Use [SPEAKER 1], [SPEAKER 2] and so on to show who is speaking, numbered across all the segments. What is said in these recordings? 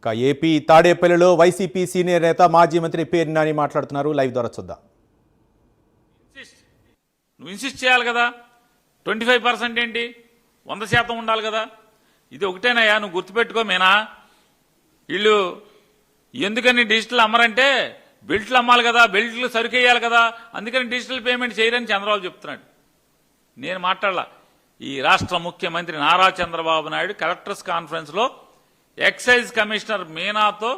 [SPEAKER 1] AP తాడేపల్లిలో YCP senior నేత మాజీ మంత్రి పేర్ని నాని మాట్లాడుతున్నారు. లైవ్ ద్వారా చూద్దాం.
[SPEAKER 2] నువ్వు ఇన్సిస్ట్ చేయాలి కదా. 25% ఏంటి, 100% ఉండాలి కదా. ఇది ఒకటేనయ్యా, నువ్వు గుర్తుపెట్టుకో. మేనా వీళ్ళు ఎందుకని డిజిటల్ అమ్మరంటే బెల్ట్లు అమ్మాలి కదా, బెల్ట్లు సరుకేయాలి కదా, అందుకని డిజిటల్ పేమెంట్ చేయరని చంద్రబాబు చెప్తున్నాడు. నేను మాట్లాడలా. ఈ రాష్ట్ర ముఖ్యమంత్రి నారా చంద్రబాబు నాయుడు కలెక్టర్స్ కాన్ఫరెన్స్ లో ఎక్సైజ్ కమిషనర్ మీనాతో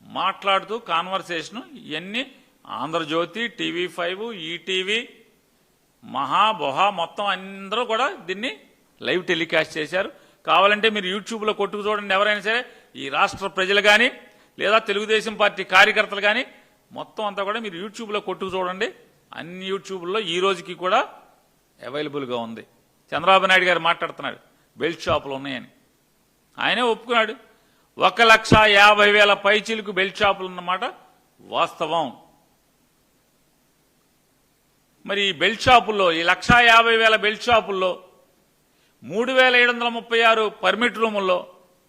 [SPEAKER 2] మాట్లాడుతూ కాన్వర్సేషన్ ఇవన్నీ ఆంధ్రజ్యోతి, TV5, ఈటీవీ, మహాబొహా మొత్తం అందరూ కూడా దీన్ని లైవ్ టెలికాస్ట్ చేశారు. కావాలంటే మీరు యూట్యూబ్లో కొట్టుకు చూడండి. ఎవరైనా సరే ఈ రాష్ట్ర ప్రజలు కానీ లేదా తెలుగుదేశం పార్టీ కార్యకర్తలు కానీ మొత్తం అంతా కూడా మీరు యూట్యూబ్లో కొట్టుకు చూడండి. అన్ని యూట్యూబ్లో ఈ రోజుకి కూడా అవైలబుల్గా ఉంది. చంద్రబాబు నాయుడు గారు మాట్లాడుతున్నాడు బెల్ట్ షాపులు ఉన్నాయని. ఆయనే ఒప్పుకున్నాడు. 1,50,000 పైచీలకు బెల్ట్ షాపులు ఉన్నమాట వాస్తవం. మరి ఈ బెల్ట్ షాపుల్లో, ఈ 1,50,000 బెల్ట్ షాపుల్లో 3,736 పర్మిట్ రూముల్లో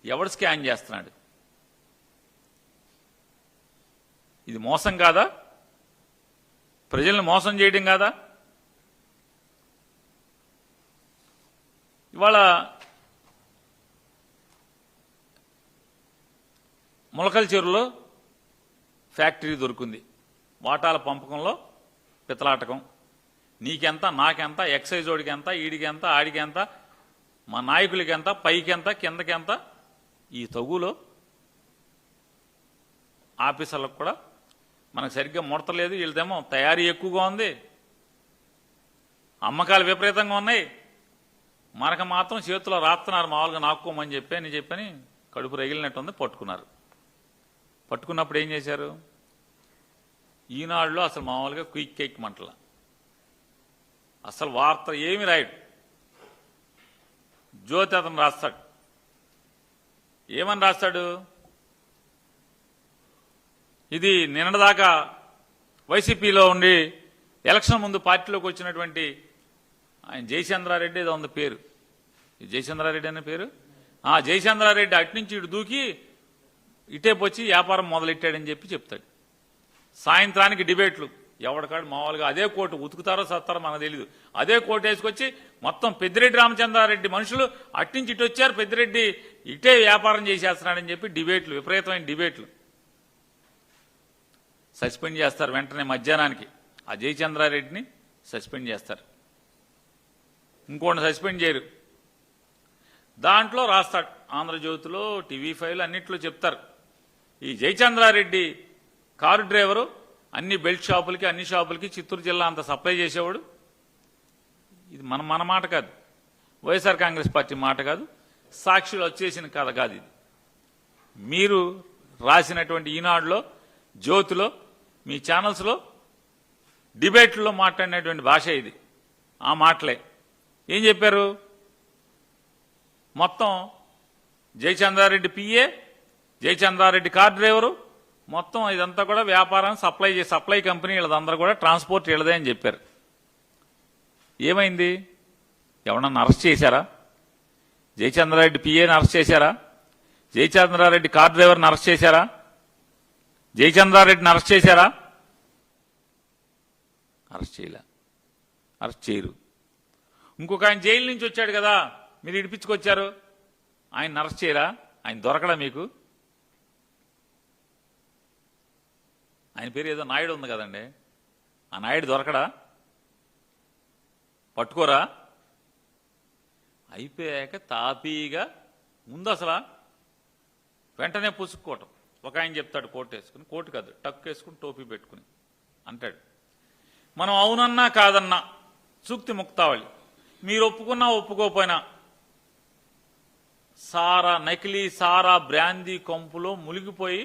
[SPEAKER 2] ఎవడు స్కాన్ చేస్తున్నాడు? ఇది మోసం కాదా? ప్రజల్ని మోసం చేయడం కాదా? ఇవాళ ములకల చెరువులో ఫ్యాక్టరీ దొరికింది. వాటాల పంపకంలో పితలాటకం. నీకెంత, నాకెంత, ఎక్సైజ్ ఓడికి ఎంత, ఈడికి ఎంత, ఆడికి ఎంత, మా నాయకులకి ఎంత, పైకి ఎంత, కిందకి ఎంత. ఈ తగులో ఆఫీసర్లకు కూడా మనకు సరిగ్గా ముడతలేదు. వీళ్ళదేమో తయారీ ఎక్కువగా ఉంది, అమ్మకాలు విపరీతంగా ఉన్నాయి. మనకు మాత్రం చేతిలో రాస్తున్నారు మామూలుగా నాక్కోమని చెప్పని కడుపు రగిలినట్టుంది. పట్టుకున్నారు. పట్టుకున్నప్పుడు ఏం చేశారు? ఈనాడులో అసలు మామూలుగా క్విక్ కేక్ మంటల, అసలు వార్త ఏమి రాయడు. జ్యోతి అతను రాస్తాడు. ఏమని రాస్తాడు? ఇది నిన్నదాకా వైసీపీలో ఉండి ఎలక్షన్ ముందు పార్టీలోకి వచ్చినటువంటి ఆయన జయచంద్రారెడ్డి ఏదో ఉంది పేరు. జయచంద్రారెడ్డి అనే పేరు. జయచంద్రారెడ్డి అటు నుంచి ఇటు దూకి ఇటేపొచ్చి వ్యాపారం మొదలెట్టాడని చెప్తాడు. సాయంత్రానికి డిబేట్లు. ఎవరికాడు మామూలుగా అదే కోటు ఉతుకుతారో సత్తారో మనకు తెలీదు. అదే కోటు వేసుకొచ్చి మొత్తం పెద్దిరెడ్డి రామచంద్రారెడ్డి మనుషులు అట్నుంచి ఇటు వచ్చారు, పెద్దిరెడ్డి ఇటే వ్యాపారం చేసేస్తున్నాడని చెప్పి డిబేట్లు, విపరీతమైన డిబేట్లు. సస్పెండ్ చేస్తారు వెంటనే మధ్యాహ్నానికి. ఆ జయచంద్రారెడ్డిని సస్పెండ్ చేస్తారు, ఇంకోటి సస్పెండ్ చేయరు. దాంట్లో రాస్తాడు. ఆంధ్రజ్యోతిలో, TV5లో అన్నిట్లో చెప్తారు. ఈ జయచంద్రారెడ్డి కారు డ్రైవరు అన్ని బెల్ట్ షాపులకి, అన్ని షాపులకి చిత్తూరు జిల్లా అంతా సప్లై చేసేవాడు. ఇది మన మాట కాదు, వైఎస్ఆర్ కాంగ్రెస్ పార్టీ మాట కాదు, సాక్షులు వచ్చేసిన కథ కాదు. ఇది మీరు రాసినటువంటి ఈనాడులో, జ్యోతిలో, మీ ఛానల్స్లో డిబేట్లో మాట్లాడినటువంటి భాష ఇది. ఆ మాటలే ఏం చెప్పారు? మొత్తం Jayachandra Reddy PA, Jayachandra Reddy car driver, మొత్తం ఇదంతా కూడా వ్యాపారాన్ని సప్లై కంపెనీ వీళ్ళదందరూ కూడా ట్రాన్స్పోర్ట్ వీళ్ళదే అని చెప్పారు. ఏమైంది? ఎవరన్నా అరెస్ట్ చేశారా? జయచంద్రారెడ్డి పిఏని అరెస్ట్ చేశారా? జయచంద్రారెడ్డి కార్ డ్రైవర్ని అరెస్ట్ చేశారా? జయచంద్రారెడ్డిని అరెస్ట్ చేశారా? అరెస్ట్ చేయలే, అరెస్ట్ చేయరు. ఇంకొక ఆయన జైలు నుంచి వచ్చాడు కదా, మీరు ఇడిపించుకొచ్చారు, ఆయన అరెస్ట్ చేయరా? ఆయన దొరకడా మీకు? ఆయన పేరు ఏదో నాయుడు ఉంది కదండి, ఆ నాయుడు దొరకడా? పట్టుకోరా? అయిపోయాక తాపీగా ముందు అసలు వెంటనే పుసుక్కోవటం. ఒక ఆయన చెప్తాడు కోట్ వేసుకుని, కోటు కాదు టక్ వేసుకుని టోపీ పెట్టుకుని అంటాడు, మనం అవునన్నా కాదన్నా సూక్తి ముక్తావళి, మీరు ఒప్పుకున్నా ఒప్పుకోపోయినా నకిలీ సారా బ్రాందీ కొంపులో మునిగిపోయి